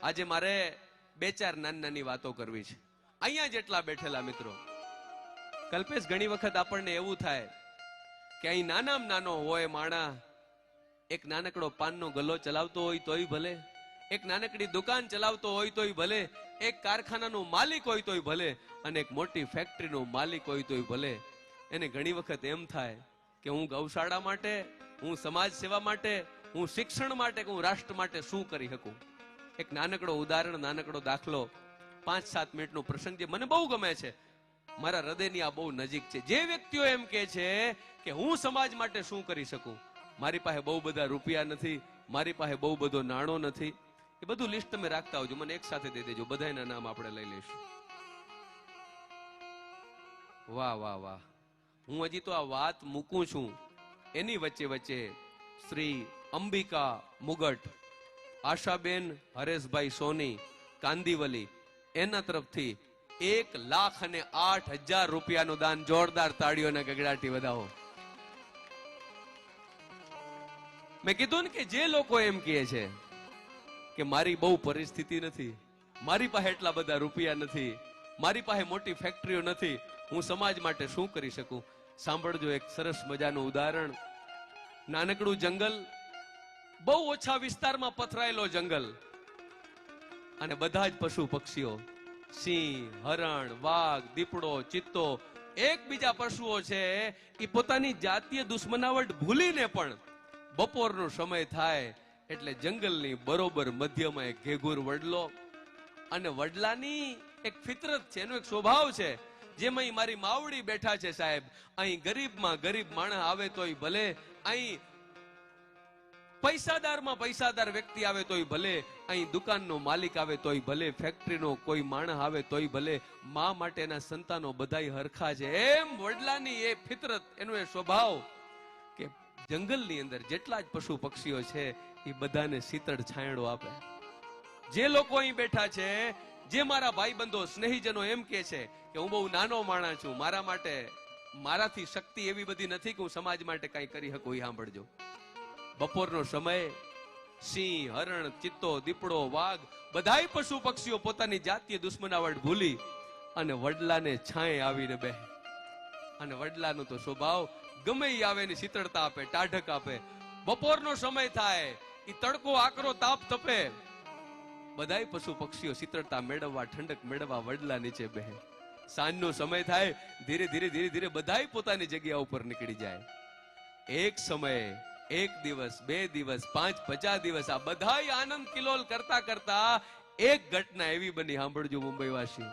આજે મારે બે ચાર નાની નાની વાતો કરવી છે. અહીંયા જેટલા બેઠેલા મિત્રો, કલ્પેશ, ઘણી વખત આપણને એવું થાય કે અહીં નાનામાં નાનો હોય માણા, એક નાનકડો પાનનો ગલ્લો ચલાવતો હોય તોય ભલે, એક નાનકડી દુકાન ચલાવતો હોય તોય ભલે, એક કારખાનાનું માલિક હોય તોય ભલે, અને એક મોટી ફેક્ટરીનું માલિક હોય તોય ભલે. એને ઘણી વખત એમ થાય કે હું ગૌશાળા માટે, હું સમાજ સેવા માટે, હું શિક્ષણ માટે, હું રાષ્ટ્ર માટે શું કરી શકું. એક નાનકડો ઉદાહરણ, નાનકડો દાખલો, 5-7 મિનિટનો પ્રસંગ જે મને બહુ ગમે છે, મારા હૃદયની આ બહુ નજીક છે. જે વ્યક્તિઓ એમ કહે છે કે હું સમાજ માટે શું કરી શકું, મારી પાસે બહુ બધા રૂપિયા નથી, મારી પાસે બહુ બધો નાણો નથી, એ બધું લિસ્ટ તમે રાખતા આવજો, મને એક સાથે દઈ દેજો, બધાના નામ આપણે લઈ લઈશું. વાહ વાહ વાહ. હું હજી તો આ વાત મૂકું છું, એની વચ્ચે વચ્ચે શ્રી અંબિકા મુગટ, આશાબેન હરેશભાઈ સોની કાંદીવલી, એના તરફથી 1,08,000 રૂપિયાનું દાન. જોરદાર તાળીઓના ગગડાટી વધાવો. મેં કીધું ને કે જે લોકો એમ કહે છે કે મારી બહુ પરિસ્થિતિ નથી, મારી પાસે એટલા બધા રૂપિયા નથી, મારી પાસે મોટી ફેક્ટરીઓ નથી, હું સમાજ માટે શું કરી શકું. સાંભળજો એક સરસ મજાનું ઉદાહરણ. નાનકડું જંગલ, બહુ ઓછા વિસ્તારમાં પથરાયેલો જંગલ, અને બધા જ પશુ પક્ષીઓ, સિંહ, હરણ, વાઘ, દીપડો, ચિત્તો, એકબીજા પશુઓ છે એ પોતાની જાતીય દુશ્મનાવટ ભૂલીને પણ બપોરનો સમય થાય એટલે જંગલની બરોબર મધ્યમાં એક ઘેઘુર વડલો, અને વડલાની એક ફિતરત છે, એનો એક સ્વભાવ છે, જેમાં મારી માવડી બેઠા છે સાહેબ. અહીં ગરીબમાં ગરીબ માણસ આવે તોય ભલે, અહીં પૈસાદારમાં પૈસાદાર વ્યક્તિ આવે તોય ભલે, અહીં દુકાનનો માલિક આવે તોય ભલે, ફેક્ટરીનો કોઈ માણસ આવે તોય ભલે, મા માટેના સંતાનો બધાય હરખા છે. એમ વડલાની એ ફિતરત, એનો એ સ્વભાવ કે જંગલની અંદર જેટલા જ પશુ પક્ષીઓ છે એ બધાને શીતળ છાંયડો આપે. જે લોકો અહીં બેઠા છે, જે મારા ભાઈબંધો સ્નેહીજનો એમ કે છે કે હું બહુ નાનો માણસ છું, મારા માટે, મારાથી શક્તિ એવી બધી નથી કે હું સમાજ માટે કઈ કરી શકું, એ સાંભળજો. બપોરનો સમય, સિંહ, હરણ, ચિત્તો, દીપડો, વાઘ, બધાય પશુ પક્ષીઓ પોતાની જાતીય દુશ્મનાવટ ભૂલી અને વડલાને છાંય આવીને બે. અને વડલાનો તો સ્વભાવ ગમે એ આવે ને શીતળતા આપે, ટાઢક આપે. બપોરનો સમય થાય, એ તડકો આકરો તાપ તપે, બધાય પશુ પક્ષીઓ શીતળતા મેળવવા, ઠંડક મેળવવા વડલા નીચે બેહે. સાંજનો સમય થાય, ધીરે ધીરે ધીરે ધીરે બધાય પોતાની જગ્યા ઉપર નીકળી જાય. એક સમયે, એક દિવસ, 2 દિવસ, 5, 50 દિવસ, આ બધાય આનંદ કિલોલ કરતા કરતા એક ઘટના એવી બની, સાંભળજો મુંબઈવાસીઓ,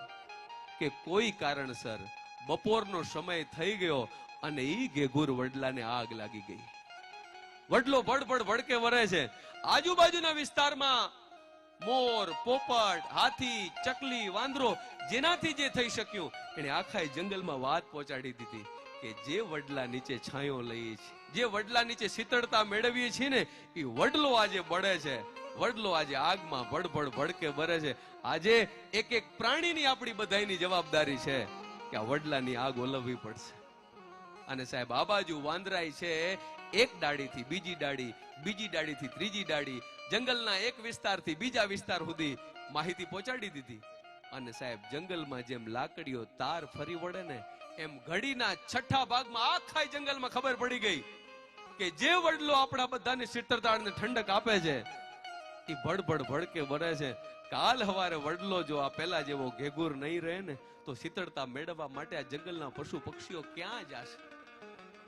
કે કોઈ કારણસર બપોરનો સમય થઈ ગયો અને ઈ ઘેઘુર વડલાને આગ લાગી ગઈ. વડલો ભડભડ ભડકે વરે છે. આજુબાજુના વિસ્તારમાં મોર, પોપટ, હાથી, ચકલી, વાંદરો, જેનાથી જે થઈ શક્યું એને આખા જંગલમાં વાત પહોંચાડી દીધી કે જે વડલા નીચે છાંયો લઈએ છીએ, જે વડલા નીચે શીતળતા મેળવીએ છીએ ને, એ વડલો આજે બળે છે, વડલો આજે આગમાં ભડભડ ભડકે બળે છે. આજે એક એક પ્રાણીની આપણી બધાની જવાબદારી છે કે આ વડલાની આગ ઓલવવી પડશે. અને સાહેબ આ બાજુ વાંદરાય છે, એક ડાળીથી બીજી ડાળી, બીજી ડાળીથી ત્રીજી ડાળી, જંગલના એક વિસ્તારથી બીજા વિસ્તાર સુધી માહિતી પહોંચાડી દીધી. અને સાહેબ જંગલમાં જેમ લાકડીઓ તાર ફરી વળે ને, એમ ઘડીના 6ઠા ભાગમાં આખા જંગલમાં ખબર પડી ગઈ કે જે વડલો આપણા બધાને શીતળતાને ઠંડક આપે છે એ ભડભડ ભડકે વરે છે. કાલ હવારે વડલો જો આ પેલા જેવો ઘેઘુર નહીં રહે ને, તો શીતળતા મેળવવા માટે આ જંગલના પશુ પક્ષીઓ ક્યાં જશે?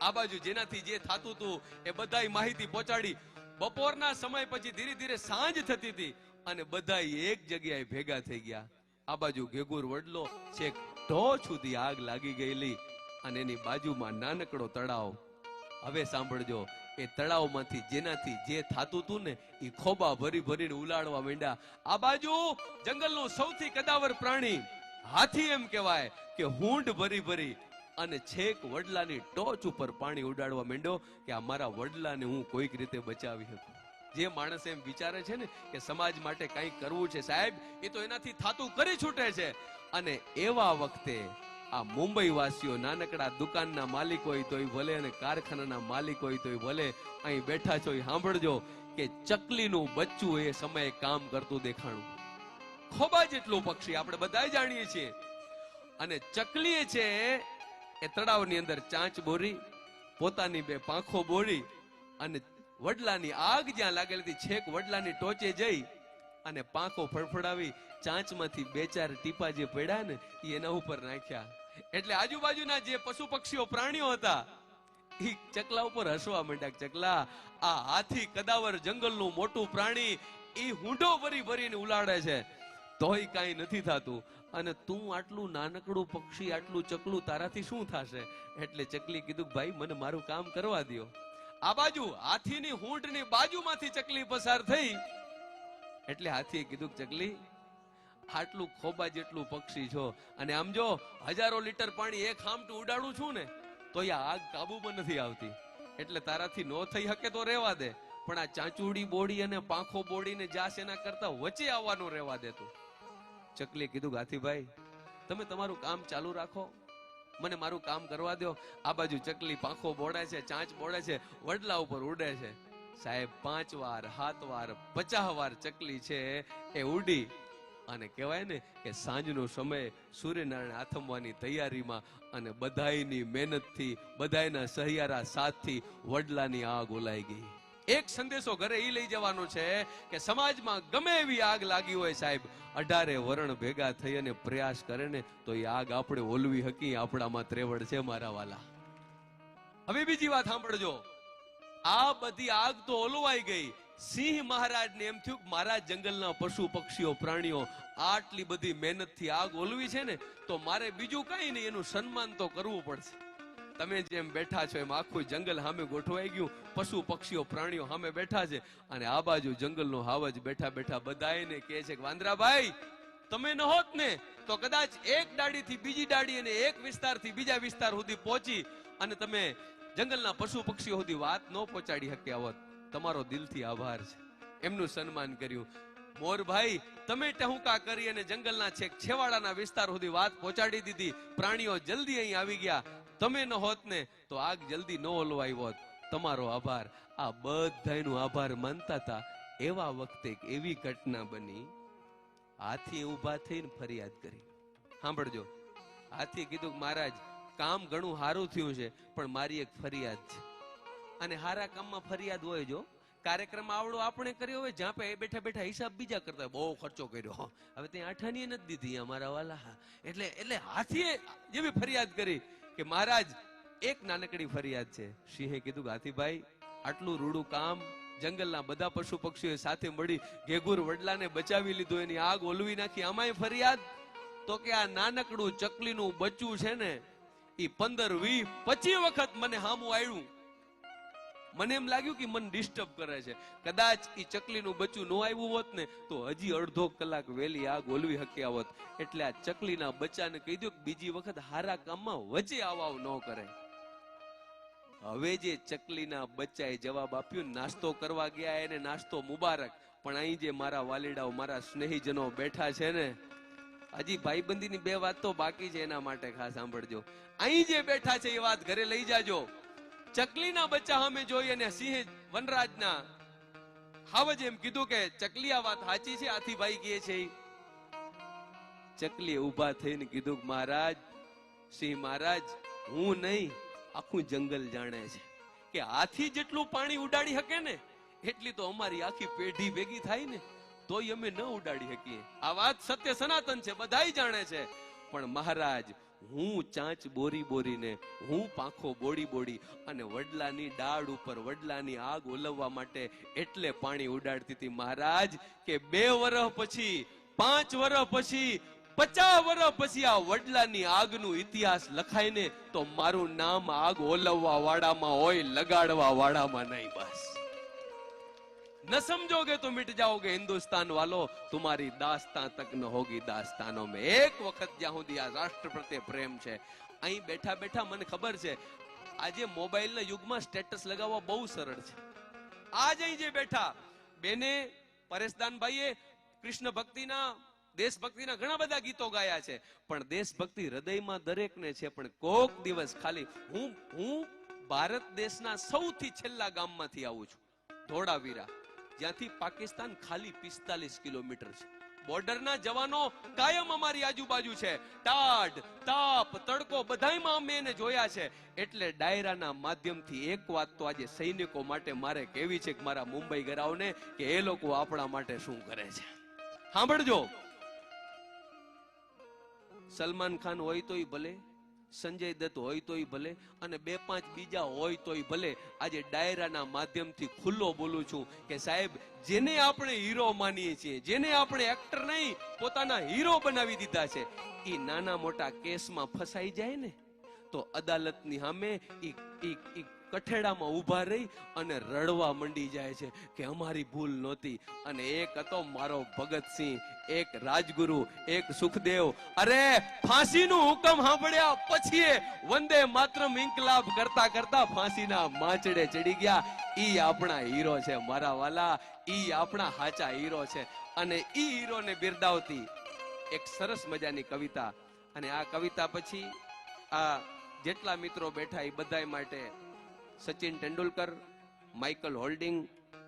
આ બાજુ જેનાથી જે થાતું હતું એ બધાય માહિતી પહોંચાડી. બપોરના સમય પછી ધીરે ધીરે સાંજ થતી હતી અને બધા એક જગ્યાએ ભેગા થઈ ગયા. આ બાજુ ઘેઘુર વડલો છેક ટોચ સુધી આગ લાગી ગયેલી, અને એની બાજુમાં નાનકડો તળાવ. હવે સાંભળજો, એ તળાવમાંથી જેનાથી જે થાતું હતું ને એ ખોબા ભરી ભરીને ઉલાડવા માંડ્યા. આ બાજુ જંગલનું સૌથી કદાવર પ્રાણી હાથી, એમ કહેવાય કે હુંડ ભરી ભરી અને છેક વડલાની ટોચ ઉપર પાણી ઉડાડવા માંડ્યો કે આ મારા વડલાને હું કોઈક રીતે બચાવી શકું. જે માણસ એમ વિચારે છે ને કે સમાજ માટે કંઈક કરવું છે, સાહેબ એ તો એનાથી થાતું કરી છૂટે છે. અને એવા વખતે આ મુંબઈ વાસીઓ, નાનકડા દુકાનના માલિક હોય તોય ભલે અને કારખાનાના માલિક હોય તોય ભલે, અહીં બેઠા છો, સાંભળજો કે ચકલીનું બચ્ચું એ સમયે કામ કરતું દેખાણું. ખોબા જેટલું પક્ષી, આપણે બધા જાણીએ છીએ. અને ચકલીએ છે એ તળાવની અંદર ચાંચ બોરી, પોતાની બે પાંખો બોરી અને વડલાની આગ જ્યાં લાગેલી હતી છેક વડલાની ટોચે જઈ અને પાંખો ફડફડાવી ચાંચમાંથી બે ચાર ટીપા જે પડ્યા ને એ એના ઉપર નાખ્યા. એટલે આજુબાજુના જે પશુ પક્ષીઓ પ્રાણીઓ હતા એ ચકલા ઉપર હસવા માંડ્યા. ચકલા, આ હાથી કદાવર જંગલનું મોટું પ્રાણી એ હુંડો ભરી ભરીને ઉલાડે છે તોય કાંઈ નથી થતું, અને તું આટલું નાનકડું પક્ષી, આટલું ચકલું, તારાથી શું થશે? એટલે ચકલી કીધું, ભાઈ મને મારું કામ કરવા દ્યો. આ બાજુ હાથીની હૂંટની બાજુમાંથી ચકલી પસાર થઈ એટલે હાથીએ કીધું, ચકલી આટલું ખોબા જેટલું પક્ષી છો અને આમ જો હજારો લીટર પાણી એક હામટું ઉડાડું છું ને તો આ આગ કાબુમાં નથી આવતી, એટલે તારાથી નો થઈ શકે તો રહેવા દે, પણ આ ચાંચુડી બોડી અને પાંખો બોડીને જાસ એના કરતા વચ્ચે આવવાનું રહેવા દે તું. ચકલીએ કીધું, હાથીભાઈ તમે તમારું કામ ચાલુ રાખો, મને મારું કામ કરવા દો. આ બાજુ ચકલી પાંખો બોડે છે, ચાંચ બોડે છે, વડલા ઉપર ઉડે છે. સાહેબ 5 વાર 7 વાર 50 વાર ચકલી છે એ ઉડી અને કહેવાય ને કે સાંજનો સમય, સૂર્યનારાયણ આથમવાની તૈયારીમાં અને બધાયની મહેનતથી, બધાયના સહિયારા સાથથી વડલાની આગ ઓલાઈ ગઈ. એક સંદેશો ઘરે એ લઈ જવાનો છે કે સમાજમાં ગમે એવી આગ લાગી હોય સાહેબ, 18 વરણ ભેગા થઈ અને પ્રયાસ કરે ને તો એ આગ આપણે ઓલવી હકી, આપણામાં ત્રેવડ છે મારા વાલા. હવે બીજી વાત સાંભળજો, આ બધી આગ તો ઓલવાઈ ગઈ. સિંહ મહારાજને એમ થયું કે મારા જંગલના પશુ પક્ષીઓ પ્રાણીઓ આટલી બધી મહેનતથી આગ ઓલવી છે ને તો મારે બીજું કઈ નહીં, એનું સન્માન તો કરવું પડશે. તમે જેમ બેઠા છો એમ આખું જંગલ સામે ગોઠવાઈ ગયું, પશુ પક્ષીઓ પ્રાણીઓ સામે બેઠા છે અને આ બાજુ જંગલનો હાવજ બેઠા બેઠા બધાને કહે છે કે વાંદરાભાઈ તમે ન હોત ને તો કદાચ એક ડાળીથી બીજી ડાળી અને એક વિસ્તારથી બીજા વિસ્તાર સુધી પહોંચી અને તમે જંગલના પશુ પક્ષીઓ સુધી વાત ન પહોંચાડી શક્યા હોત. તમારો દિલથી આભાર છે. એમનું સન્માન કર્યું. મોરભાઈ તમે ટહુકા કરી અને જંગલના છેક છેવાડાના વિસ્તાર સુધી વાત પહોંચાડી દીધી, પ્રાણીઓ જલ્દી અહીં આવી ગયા. તમે ન હોત ને તો આગ જલ્દી ન ઓલવાઈ હોત. તમારો આભાર. આ બધાયનો આભાર માનતા હતા એવા વખતે એવી ઘટના બની, હાથી ઊભા થઈને ફરિયાદ કરી. સાંભળજો, હાથીએ કીધું કે મહારાજ કામ ઘણું સારું થયું છે પણ મારી એક ફરિયાદ છે. અને હારા કામમાં ફરિયાદ હોય, જો કાર્યક્રમ આવડો આપણે કર્યો હોય, જ્યાં પે બેઠા બેઠા હિસાબ બીજા કરતા બહુ ખર્ચો કર્યો, હવે ત્યાં આઠાની નથી દીધી અમારા વાલા. એટલે હાથીએ જેવી ફરિયાદ કરી કે મહારાજ એક નાનકડી ફરિયાદ છે. સિંહે કીધું કે હાથીભાઈ આટલું રૂડું કામ, જંગલના બધા પશુ પક્ષીઓ સાથે મળી ઘેઘુર વડલાને બચાવી લીધું, એની આગ ઓલવી નાખી, આમાંય ફરિયાદ? તો કે આ નાનકડું ચકલીનું બચ્ચું છે ને એ 15, 20, 25 વખત મને હામું આવ્યું. મને એમ લાગ્યું કે મને ડિસ્ટર્બ કરે છે. કદાચ એ ચકલીનું બચ્ચું ન આવ્યું હોત ને તો હજી અડધો કલાક વહેલી આગ ઓલવી શક્યા હોત. એટલે આ ચકલીના બચ્ચાને કહી દો કે બીજી વખત હારા કામમાં વચ્ચે આવાવ ન કરે. હવે જે ચકલીના બચ્ચાએ જવાબ આપ્યો, નાસ્તો કરવા ગયા એને નાસ્તો મુબારક, પણ અહીં જે મારા વાલીડાઓ, મારા સ્નેહીજનો બેઠા છે ને, હજી ભાઈબંધીની 2 વાત તો બાકી છે, એના માટે ખાસ સાંભળજો. અહીં જે બેઠા છે એ વાત ઘરે લઈ જાજો. ચકલીના બચ્ચા સામે જોઈ અને સિંહે વનરાજના હાવજ એમ કીધું કે ચકલી આ વાત સાચી છે, હાથીભાઈ કહે છે. ચકલીએ ઊભા થઈને કીધું કે મહારાજ, સિંહ મહારાજ, હું નહીં આખું જંગલ જાણે છે કે હાથી જેટલું પાણી ઉડાડી શકે ને એટલી તો અમારી આખી પેઢી ભેગી થાય ને તોય અમે ન ઉડાડી શકીએ. આ વાત સત્ય સનાતન છે, બધાય જાણે છે. પણ મહારાજ, હું ચાંચ બોરી બોરીને, હું પાંખો બોડી બોડી અને વડલાની ડાળ ઉપર વડલાની આગ ઓલવવા માટે એટલે પાણી ઉડાડતી હતી મહારાજ કે 2 વર્ષ પછી, 5 વર્ષ પછી, 50 વર્ષ પછી આ વડલાની આગનું ઇતિહાસ લખાય ને તો મારું નામ આગ ઓલવવા વાળામાં હોય, લગાડવા વાળામાં નહીં. બસ न समझोगे तो मिट जाओगे हिंदुस्तान वालों, तुम्हारी दास्तां तक न होगी दास्तानों में. एक वक्त જ્યાં સુધી આ રાષ્ટ્ર પ્રત્યે પ્રેમ છે, અહીં બેઠા બેઠા મને ખબર છે આજે મોબાઈલના યુગમાં સ્ટેટસ લગાવવા બહુ સરળ છે. આજ અહીં જે બેઠા બેને પરેશદાનભાઈએ કૃષ્ણ ભક્તિના, દેશભક્તિના ઘણા બધા ગીતો ગાયા છે, પણ દેશભક્તિ હૃદયમાં દરેકને છે. પણ કોક દિવસ ખાલી હું ભારત દેશના સૌથી છેલ્લા ગામમાંથી આવું છું, ધોળાવીરા, જ્યાંથી પાકિસ્તાન ખાલી 45 કિલોમીટર છે. બોર્ડરના જવાનો કાયમ અમારી આજુબાજુ છે. ટાઢ, તાપ, તડકો બધાયમાં અમે એને જોયા છે. એટલે ડાયરાના માધ્યમથી એક વાત તો આજે સૈનિકો માટે મારે કહેવી છે કે મારા મુંબઈ ગરાવને, કે એ લોકો આપણા માટે શું કરે છે. સાંભળજો. સલમાન ખાન હોય તોય ભલે, સંજય દત્ત હોય તોય ભલે, અને 2-5 બીજા હોય તોય ભલે, આજે ડાયરાના માધ્યમથી ખુલ્લો બોલું છું કે સાહેબ, જેને આપણે હીરો માનીએ છીએ, જેને આપણે એક્ટર નહીં પોતાના હીરો બનાવી દીધા છે, એ નાના મોટા કેસમાં ફસાઈ જાય ને તો અદાલતની સામે ઈ કઠેડામાં ઊભા રહી અને રડવા મંડી જાય છે કે અમારી ભૂલ નહોતી. અને એક હતો મારો ભગતસિંહ, એક રાજગુરુ, એક સુખદેવ. અરે ફાંસીનું હુકમ સાંભળ્યા પછી વંદે માતરમ ઇન્કલાબ કરતા કરતા ફાંસીના માંચડે ચડી ગયા. ઈ આપણા હીરો છે મારા વાલા, ઈ આપણા સાચા હીરો છે. અને ઈ હીરોને બિરદાવતી એક સરસ મજાની કવિતા. અને આ કવિતા પછી આ જેટલા મિત્રો બેઠા એ બધાય માટે Sachin Tendulkar, Michael holding,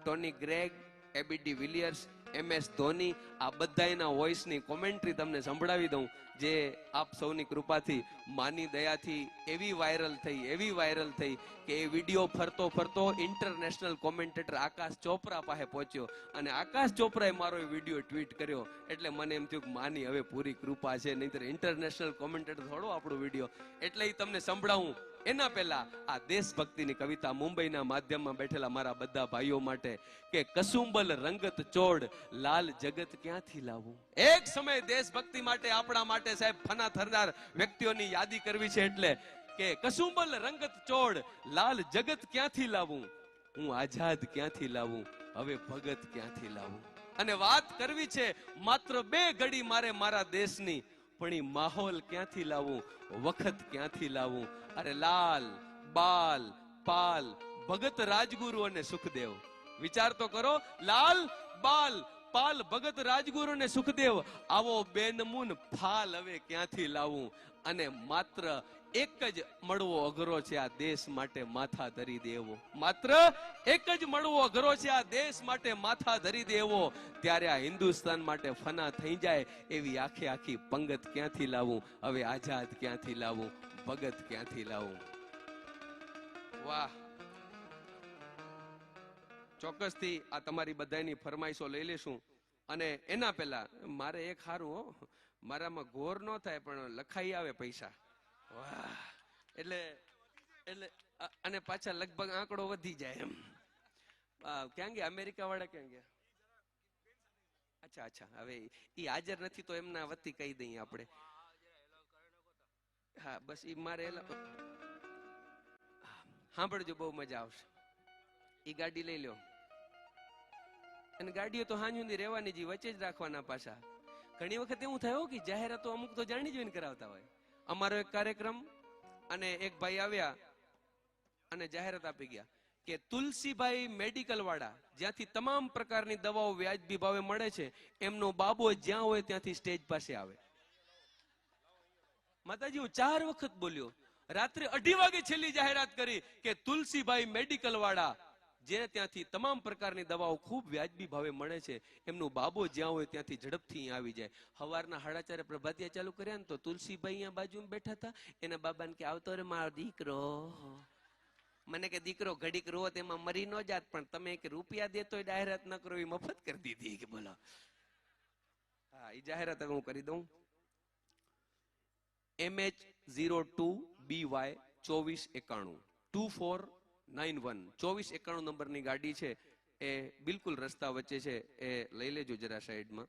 Tony Greg, ABD Villiers, MS Dhoni, આ બધાયના વોઇસની કોમેન્ટ્રી તમને સંભળાવી દઉં, જે આપ સૌની કૃપાથી, માની દયાથી એવી વાયરલ થઈ કે એ વિડીયો ફરતો ફરતો ઇન્ટરનેશનલ કોમેન્ટેટર આકાશ ચોપરા પાસે પહોંચ્યો. અને આકાશ ચોપરાએ મારો એ વિડીયો ટ્વીટ કર્યો. એટલે મને એમ થયું કે માની હવે પૂરી કૃપા છે, નહીંતર ઇન્ટરનેશનલ કોમેન્ટેટર થોડો આપણો વિડીયો. એટલે એ તમને સંભળાવું. એના પહેલા આ દેશભક્તિની કવિતા મુંબઈના માધ્યમમાં બેઠેલા મારા બધા ભાઈઓ માટે, કે કસુંબલ રંગત ચોડ લાલ જગત ક્યાંથી લાવું. એક સમય દેશભક્તિ માટે, આપણા માટે સાહેબ ફના થરદાર વ્યક્તિઓની યાદી કરવી છે. એટલે કે કસુંબલ રંગત ચોડ લાલ જગત ક્યાંથી લાવું, હું આઝાદ ક્યાંથી લાવું, હવે ભગત ક્યાંથી લાવું. અને વાત કરવી છે માત્ર 2 ઘડી મારે મારા દેશની, પણ એ માહોલ ક્યાંથી લાવું, વખત ક્યાંથી લાવું. અરે લાલ, બાલ, પાલ, ભગત, રાજગુરુ અને સુખદેવ. વિચાર તો કરો. લાલ, બાલ, પાલ, ભગત, રાજગુરુ અને સુખદેવ, આવો બેનમૂન ફાલ હવે ક્યાંથી લાવું. અને માત્ર એક જ મળવો અઘરો છે આ દેશ માટે માથા ધરી દેવો. માત્ર એક જ મળવો અઘરો છે આ દેશ માટે માથા ધરી દેવો. ત્યારે આ હિન્દુસ્તાન માટે ફના થઈ જાય એવી આખી પંગત ક્યાંથી લાવું, હવે આઝાદ ક્યાંથી લાવું, ભગત ક્યાંથી લાવું. વાહ. ચોક્કસથી આ તમારી બધાની ફરમાઈશો લઈ લેશું. અને એના પહેલા મારે એક હારું, હો, મારામાં ઘોર ન થાય પણ લખાઈ આવે પૈસા. વાહ. એટલે અને પાછા લગભગ આંકડો વધી જાય એમ. ક્યાં ગયા અમેરિકા વાળા, ક્યાં ગયા? અચ્છા, હવે ઈ હાજર નથી તો એમના વતી કહી દઈએ આપણે. હા બસ ઈ મારે સાંભળજો, બહુ મજા આવશે. ઈ ગાડી લઈ લો. અને ગાડીઓ તો હાંજુની રહેવાની જ, વચ્ચે જ રાખવાના પાછા. ઘણી વખત એવું થાય કે જાહેરાતો અમુક તો જાણી જોઈને કરાવતા હોય. અમારો એક કાર્યક્રમ, અને એક ભાઈ આવ્યા અને જાહેરાત આપી ગયા કે તુલસીભાઈ મેડિકલ વાળા, જ્યાંથી તમામ પ્રકારની દવાઓ વ્યાજબી ભાવે મળે છે, એમનો બાબો જ્યાં હોય ત્યાંથી સ્ટેજ પાસે આવે. માતાજી હું 4 વખત બોલ્યો. રાત્રે 2:30 વાગે છેલ્લી જાહેરાત કરી કે તુલસીભાઈ મેડિકલ વાળા, જે ત્યાંથી તમામ પ્રકારની દવાઓ ખૂબ વ્યાજબી ભાવે મળે છે, એમનું બાબો જ્યાં હોય ત્યાંથી ઝડપથી આવી જાય. સવારના 4:30 પ્રભાતિયા ચાલુ કર્યા ને તો તુલસીભાઈ અહીંયા બાજુમાં બેઠા હતા. એના બાબાને કે આવતો રે મારો દીકરો. મને કે દીકરો ઘડીક રોત એમાં મરી ન જાત, પણ તમે કે રૂપિયા દેતો જાહેરાત ન કરો, એ મફત કરી દીધી કે બોલો. હા, એ જાહેરાત હું કરી દઉં. MH02BY 2491 2491 2491 નંબરની ગાડી છે. એ બિલકુલ રસ્તા વચ્ચે છે, એ લઈ લેજો જરા સાઈડમાં.